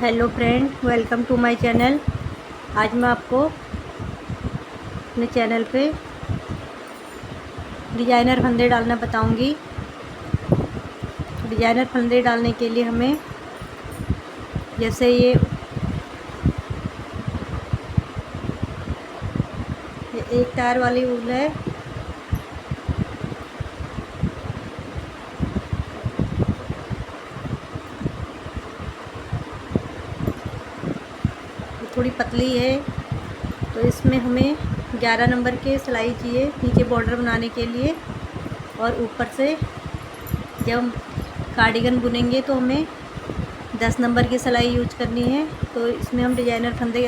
Hello friend, welcome to my channel. आज मैं आपको अपने चैनल पे डिज़ाइनर फंदे डालना बताऊंगी। डिज़ाइनर फंदे डालने के लिए हमें जैसे ये एक तार वाली ऊल है। थोड़ी पतली है, तो इसमें हमें 11 नंबर के सिलाई चाहिए नीचे बॉर्डर बनाने के लिए। और ऊपर से जब हम कार्डिगन बुनेंगे तो हमें 10 नंबर की सिलाई यूज करनी है। तो इसमें हम डिज़ाइनर फंदे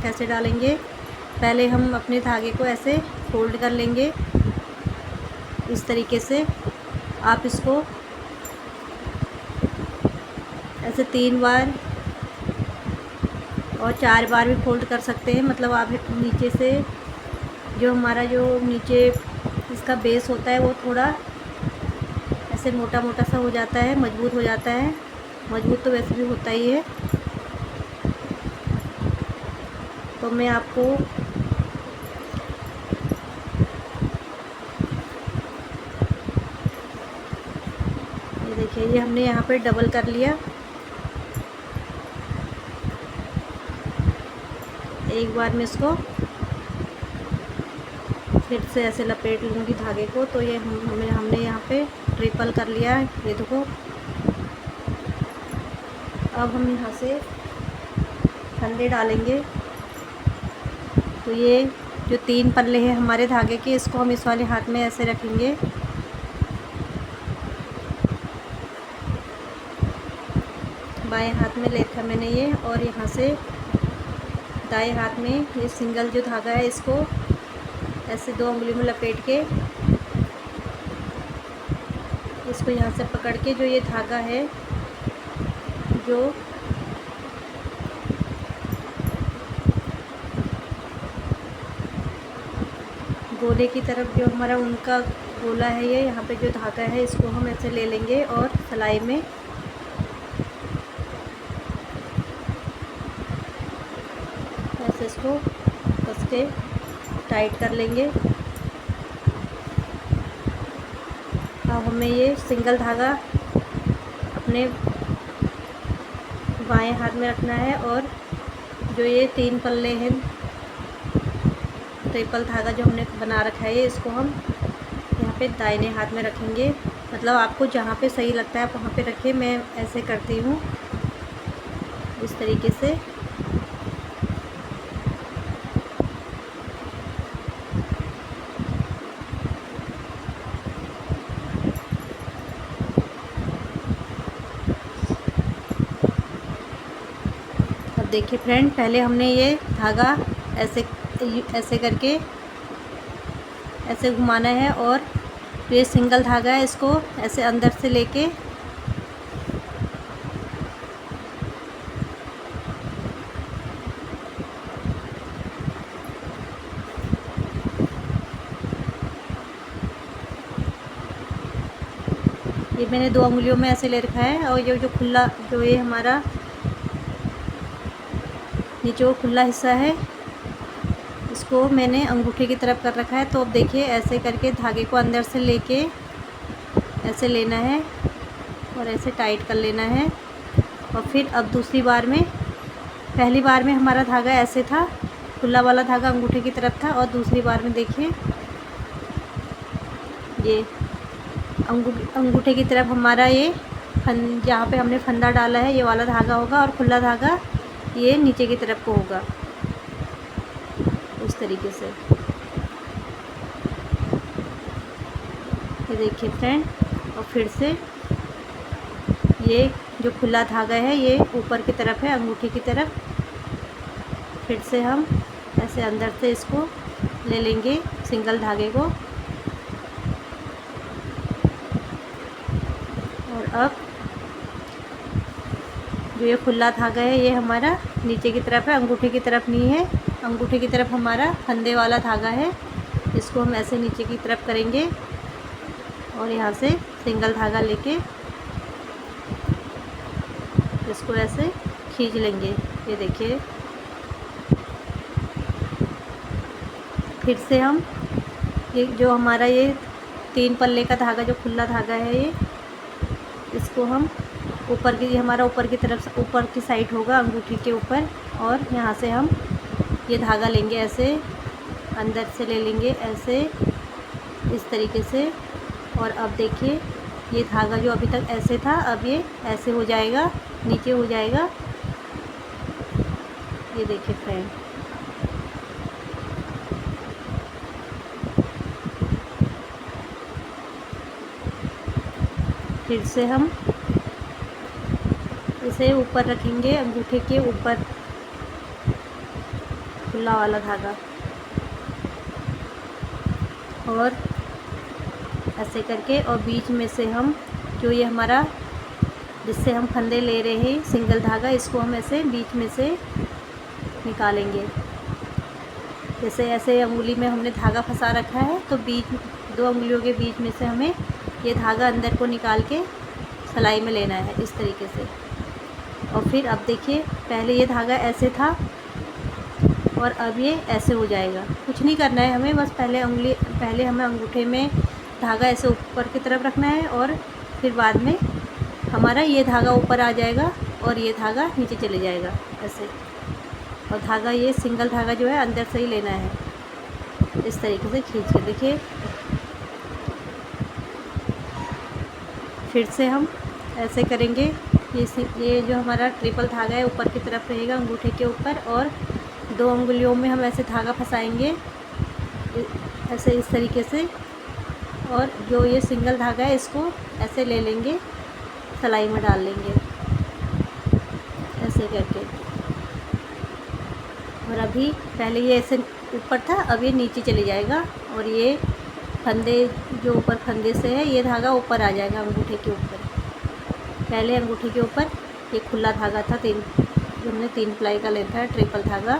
कैसे डालेंगे। पहले हम अपने धागे को ऐसे फोल्ड कर लेंगे, इस तरीके से। आप इसको ऐसे 3 बार और 4 बार भी फोल्ड कर सकते हैं। मतलब आप नीचे से जो हमारा जो नीचे इसका बेस होता है वो थोड़ा ऐसे मोटा मोटा सा हो जाता है, मजबूत हो जाता है। मजबूत तो वैसे भी होता ही है। तो मैं आपको ये देखिए, ये हमने यहाँ पे डबल कर लिया। एक बार मैं इसको फिर से ऐसे लपेट लूँगी धागे को। तो ये हमने यहाँ पे ट्रिपल कर लिया है, ये देखो। अब हम यहाँ से फंदे डालेंगे। तो ये जो 3 पल्ले हैं हमारे धागे के, इसको हम इस वाले हाथ में ऐसे रखेंगे। बाएं हाथ में लेकर मैंने ये, और यहाँ से दाएं हाथ में ये सिंगल जो धागा है इसको ऐसे 2 उंगली में लपेट के इसको यहाँ से पकड़ के, जो ये धागा है जो गोले की तरफ, जो हमारा उनका गोला है, ये यहाँ पे जो धागा है इसको हम ऐसे ले लेंगे और सिलाई में ऐसे इसको कस के टाइट कर लेंगे। अब हमें ये सिंगल धागा अपने बाएं हाथ में रखना है, और जो ये 3 पल्ले हैं ट्रिपल धागा जो हमने बना रखा है, इसको हम यहाँ पे दाहिने हाथ में रखेंगे। मतलब आपको जहाँ पे सही लगता है आप वहाँ पे रखें। मैं ऐसे करती हूँ, इस तरीके से। अब देखिए फ्रेंड, पहले हमने ये धागा ऐसे करके ऐसे घुमाना है, और ये सिंगल धागा है इसको ऐसे अंदर से लेके ये मैंने 2 उंगलियों में ऐसे ले रखा है। और ये जो खुला, जो ये हमारा नीचे वो खुला हिस्सा है, इसको मैंने अंगूठे की तरफ कर रखा है। तो अब देखिए, ऐसे करके धागे को अंदर से लेके ऐसे लेना है और ऐसे टाइट कर लेना है। और फिर अब दूसरी बार में, पहली बार में हमारा धागा ऐसे था, खुला वाला धागा अंगूठे की तरफ था। और दूसरी बार में देखिए, ये अंगूठे की तरफ हमारा ये जहाँ पे हमने फंदा डाला है ये वाला धागा होगा, और खुला धागा ये नीचे की तरफ को होगा, इस तरीके से। ये देखिए फ्रेंड, और फिर से ये जो खुला धागा है ये ऊपर की तरफ है, अंगूठे की तरफ। फिर से हम ऐसे अंदर से इसको ले लेंगे सिंगल धागे को। और अब जो ये खुला धागा है ये हमारा नीचे की तरफ है, अंगूठे की तरफ नहीं है। अंगूठे की तरफ हमारा फंदे वाला धागा है, इसको हम ऐसे नीचे की तरफ करेंगे और यहाँ से सिंगल धागा लेके इसको ऐसे खींच लेंगे। ये देखिए, फिर से हम ये जो हमारा ये 3 पल्ले का धागा, जो खुला धागा है, ये इसको हम ऊपर की, हमारा ऊपर की तरफ से ऊपर की साइड होगा अंगूठी के ऊपर, और यहाँ से हम ये धागा लेंगे, ऐसे अंदर से ले लेंगे, ऐसे इस तरीके से। और अब देखिए, ये धागा जो अभी तक ऐसे था, अब ये ऐसे हो जाएगा, नीचे हो जाएगा। ये देखिए फ्रेंड, फिर से हम इसे ऊपर रखेंगे, अंगूठे के ऊपर खुला वाला धागा, और ऐसे करके, और बीच में से हम जो ये हमारा जिससे हम फंदे ले रहे हैं सिंगल धागा, इसको हम ऐसे बीच में से निकालेंगे। जैसे ऐसे अंगुली में हमने धागा फंसा रखा है, तो बीच 2 उंगलियों के बीच में से हमें ये धागा अंदर को निकाल के सिलाई में लेना है, इस तरीके से। और फिर अब देखिए, पहले ये धागा ऐसे था और अब ये ऐसे हो जाएगा। कुछ नहीं करना है हमें, बस पहले हमें अंगूठे में धागा ऐसे ऊपर की तरफ रखना है, और फिर बाद में हमारा ये धागा ऊपर आ जाएगा और ये धागा नीचे चले जाएगा ऐसे। और धागा, ये सिंगल धागा जो है अंदर से ही लेना है, इस तरीके से खींच के। देखिए, फिर से हम ऐसे करेंगे। ये जो हमारा ट्रिपल धागा है ऊपर की तरफ रहेगा अंगूठे के ऊपर, और 2 उंगलियों में हम ऐसे धागा फंसाएंगे, ऐसे इस तरीके से। और जो ये सिंगल धागा है, इसको ऐसे ले लेंगे, सिलाई में डाल लेंगे, ऐसे करके। और अभी पहले ये ऐसे ऊपर था, अब ये नीचे चले जाएगा, और ये फंदे जो ऊपर फंदे से है, ये धागा ऊपर आ जाएगा अंगूठे के ऊपर। पहले अंगूठे के ऊपर ये खुला धागा था, जो हमने 3 प्लाई का लेता है, ट्रिपल धागा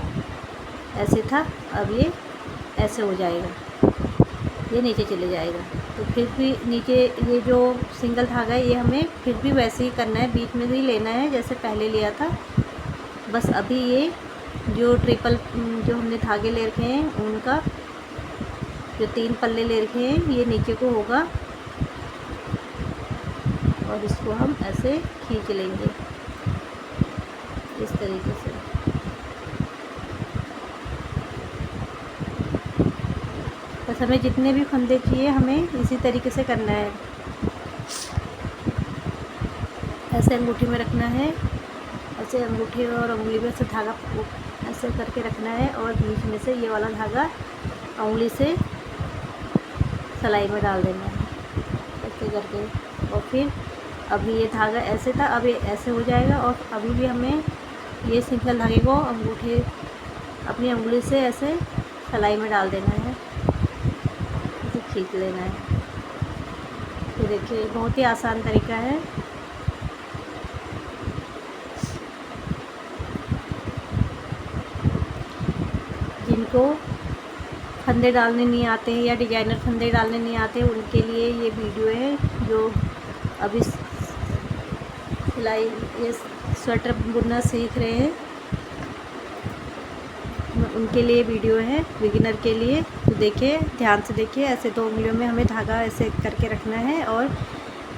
ऐसे था, अब ये ऐसे हो जाएगा, ये नीचे चले जाएगा। तो फिर भी नीचे ये जो सिंगल धागा है, ये हमें फिर भी वैसे ही करना है, बीच में ही लेना है जैसे पहले लिया था। बस अभी ये जो ट्रिपल जो हमने धागे ले रखे हैं, उनका जो 3 पल्ले ले रखे हैं, ये नीचे को होगा, और इसको हम ऐसे खींच लेंगे, इस तरीके से। बस हमें जितने भी फंदे चाहिए, हमें इसी तरीके से करना है। ऐसे अंगूठी में रखना है, ऐसे अंगूठी और उंगली में से धागा ऐसे करके रखना है, और बीच में से ये वाला धागा उंगली से सिलाई में डाल देना है, ऐसे करके। और फिर अभी ये धागा ऐसे था, अब ये ऐसे हो जाएगा, और अभी भी हमें ये सिंगल धागे को अपनी उंगली से ऐसे सिलाई में डाल देना है, इसे खींच लेना है। तो देखिए, बहुत ही आसान तरीका है। जिनको फंदे डालने नहीं आते हैं या डिजाइनर फंदे डालने नहीं आते, उनके लिए ये वीडियो है। जो अभी सिलाई, ये स्वेटर बुनना सीख रहे हैं, उनके लिए वीडियो है, बिगिनर के लिए। तो देखिए, ध्यान से देखिए, ऐसे 2 उंगलियों में हमें धागा ऐसे करके रखना है, और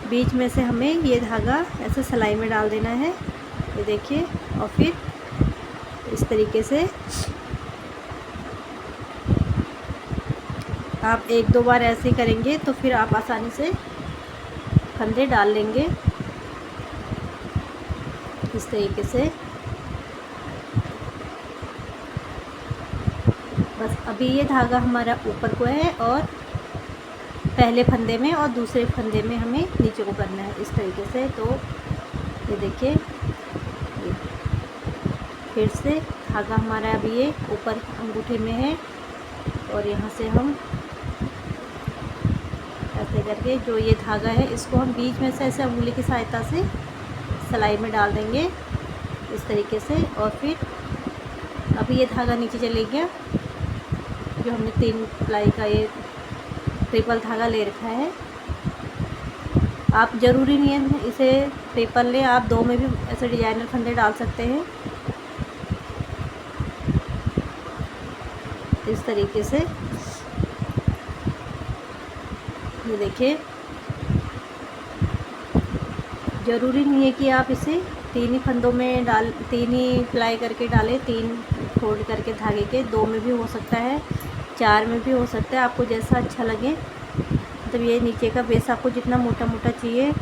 बीच में से हमें ये धागा ऐसे सिलाई में डाल देना है, ये देखिए। और फिर इस तरीके से आप 1-2 बार ऐसे करेंगे, तो फिर आप आसानी से फंदे डाल लेंगे, इस तरीके से। बस अभी ये धागा हमारा ऊपर को है, और पहले फंदे में और दूसरे फंदे में हमें नीचे को करना है, इस तरीके से। तो ये देखिए, फिर से धागा हमारा अभी ये ऊपर अंगूठे में है, और यहाँ से हम ऐसे करके जो ये धागा है, इसको हम बीच में से ऐसे उंगली की सहायता से सिलाई में डाल देंगे, इस तरीके से। और फिर अभी ये धागा नीचे चले गया, जो हमने 3 प्लाई का ये ट्रिपल धागा ले रखा है। आप ज़रूरी नहीं है इसे ट्रिपल लें, आप 2 में भी ऐसे डिजाइनर फंदे डाल सकते हैं इस तरीके से। ये देखिए, ज़रूरी नहीं है कि आप इसे 3 ही फंदों में 3 ही प्लाई करके डालें, 3 फोल्ड करके धागे के, 2 में भी हो सकता है, 4 में भी हो सकता है, आपको जैसा अच्छा लगे। मतलब ये नीचे का बेस आपको जितना मोटा मोटा चाहिए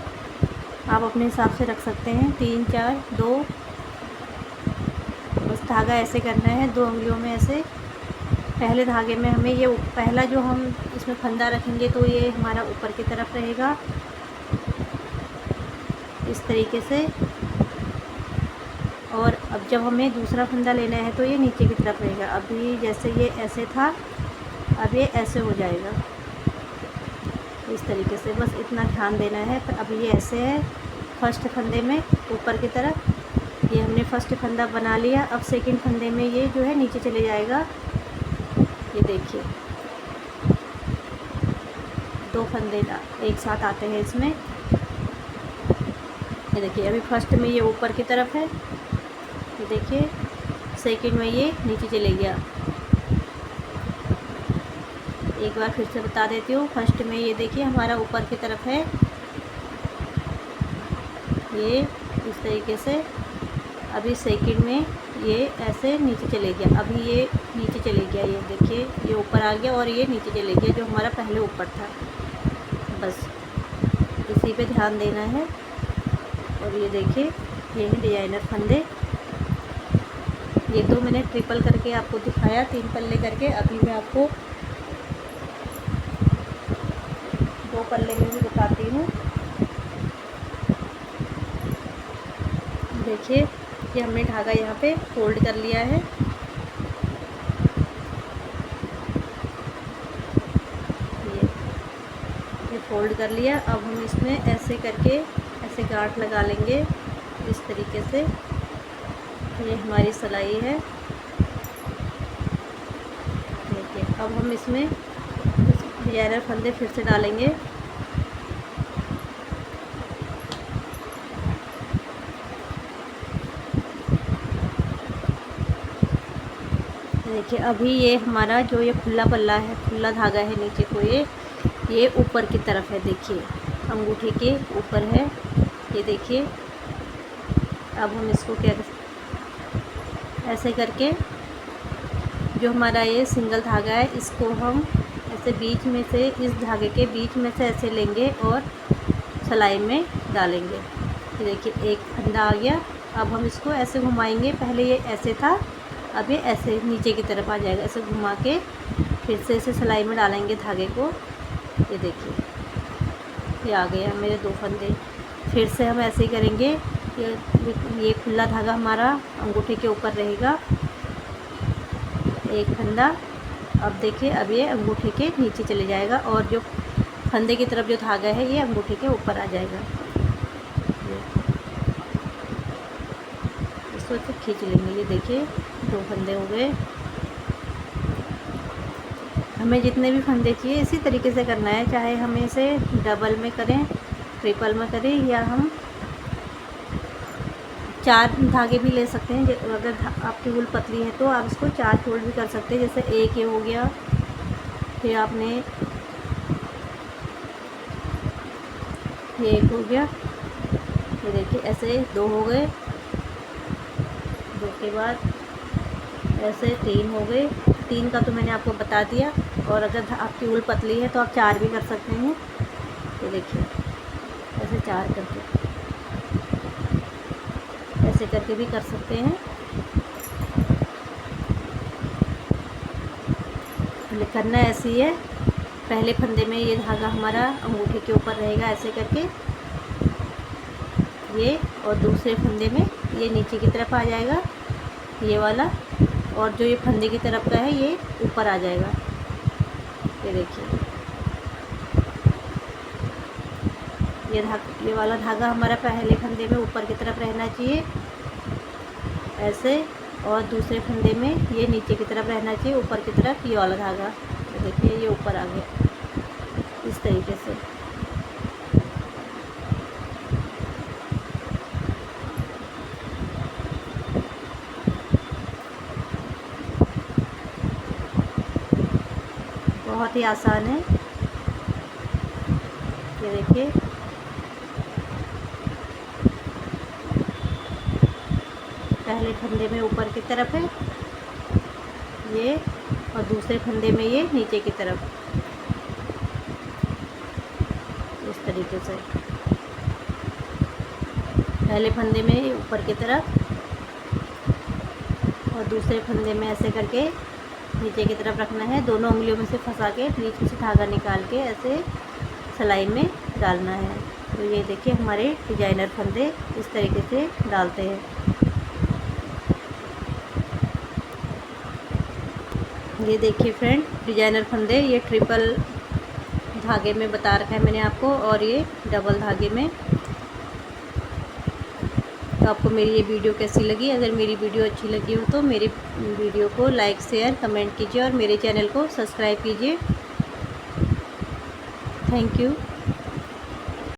आप अपने हिसाब से रख सकते हैं, 3, 4, 2। बस धागा ऐसे करना है 2 उंगलियों में ऐसे। पहले धागे में हमें ये पहला जो हम इसमें फंदा रखेंगे तो ये हमारा ऊपर की तरफ रहेगा इस तरीके से। और अब जब हमें दूसरा फंदा लेना है तो ये नीचे की तरफ रहेगा। अभी जैसे ये ऐसे था, अब ये ऐसे हो जाएगा इस तरीके से। बस इतना ध्यान देना है। पर अभी ये ऐसे है फर्स्ट फंदे में ऊपर की तरफ, ये हमने फर्स्ट फंदा बना लिया। अब सेकंड फंदे में ये जो है नीचे चले जाएगा। ये देखिए 2 फंदे एक साथ आते हैं इसमें। ये देखिए अभी फर्स्ट में ये ऊपर की तरफ है, ये देखिए सेकंड में ये नीचे चले गया। एक बार फिर से बता देती हूँ, फर्स्ट में ये देखिए हमारा ऊपर की तरफ है, ये इस तरीके से। अभी सेकंड में ये ऐसे नीचे चले गया, अभी ये नीचे चले गया, ये देखिए ये ऊपर आ गया और ये नीचे चले गया जो हमारा पहले ऊपर था। बस इसी पे ध्यान देना है। और ये देखिए ये है डिजाइनर फंदे। ये तो मैंने ट्रिपल करके आपको दिखाया, 3 पल्ले करके। अभी मैं आपको 2 पल्ले में भी दिखाती हूँ। देखिए ये हमने धागा यहाँ पे फोल्ड कर लिया है। ये फोल्ड कर लिया। अब हम इसमें ऐसे करके ऐसे गांठ लगा लेंगे इस तरीके से। ये हमारी सिलाई है। देखिए अब हम इसमें डिजाइनर फंदे फिर से डालेंगे। देखिए अभी ये हमारा जो ये खुला पल्ला है, खुला धागा है नीचे को, ये ऊपर की तरफ है। देखिए अंगूठे के ऊपर है, ये देखिए। अब हम इसको क्या ऐसे करके जो हमारा ये सिंगल धागा है इसको हम ऐसे बीच में से, इस धागे के बीच में से ऐसे लेंगे और सिलाई में डालेंगे। ये देखिए एक फंदा आ गया। अब हम इसको ऐसे घुमाएंगे, पहले ये ऐसे था, अब ये ऐसे नीचे की तरफ आ जाएगा। ऐसे घुमा के फिर से इसे सिलाई में डालेंगे धागे को। ये देखिए ये आ गया मेरे 2 फंदे। फिर से हम ऐसे ही करेंगे। ये खुला धागा हमारा अंगूठे के ऊपर रहेगा, एक फंदा। अब देखिए अब ये अंगूठे के नीचे चले जाएगा और जो फंदे की तरफ जो धागा है ये अंगूठे के ऊपर आ जाएगा। इसको ऐसे खींच लेंगे। ये देखिए 2 फंदे हो गए। हमें जितने भी फंदे चाहिए इसी तरीके से करना है, चाहे हम इसे डबल में करें, ट्रिपल में करें, या हम 4 धागे भी ले सकते हैं। अगर आपकी वूल पतली है तो आप इसको 4 फोल्ड भी कर सकते हैं। जैसे एक ये हो गया, फिर आपने ये एक हो गया, ये देखिए ऐसे 2 हो गए, 2 के बाद ऐसे 3 हो गए। 3 का तो मैंने आपको बता दिया। और अगर आपकी वूल पतली है तो आप 4 भी कर सकते हैं। ये देखिए ऐसे 4 करके, ऐसे करके भी कर सकते हैं। करना ऐसे ही है। पहले फंदे में ये धागा हमारा अंगूठे के ऊपर रहेगा ऐसे करके ये, और दूसरे फंदे में ये नीचे की तरफ आ जाएगा ये वाला, और जो ये फंदे की तरफ का है ये ऊपर आ जाएगा। ये देखिए ये वाला धागा हमारा पहले फंदे में ऊपर की तरफ रहना चाहिए ऐसे, और दूसरे फंदे में ये नीचे की तरफ रहना चाहिए ऊपर की तरफ ये वाला धागा। तो देखिए ये ऊपर आ गया इस तरीके से। बहुत ही आसान है। ये देखिए, पहले फंदे में ऊपर की तरफ है ये, और दूसरे फंदे में ये नीचे की तरफ, इस तरीके से। पहले फंदे में ऊपर की तरफ और दूसरे फंदे में ऐसे करके नीचे की तरफ रखना है। दोनों उंगलियों में से फंसा के बीच में से धागा निकाल के ऐसे सिलाई में डालना है। तो ये देखिए हमारे डिजाइनर फंदे इस तरीके से डालते हैं। ये देखिए फ्रेंड, डिजाइनर फंदे ये ट्रिपल धागे में बता रखा है मैंने आपको, और ये डबल धागे में। तो आपको मेरी ये वीडियो कैसी लगी? अगर मेरी वीडियो अच्छी लगी हो तो मेरी वीडियो को लाइक, शेयर, कमेंट कीजिए और मेरे चैनल को सब्सक्राइब कीजिए। Thank you.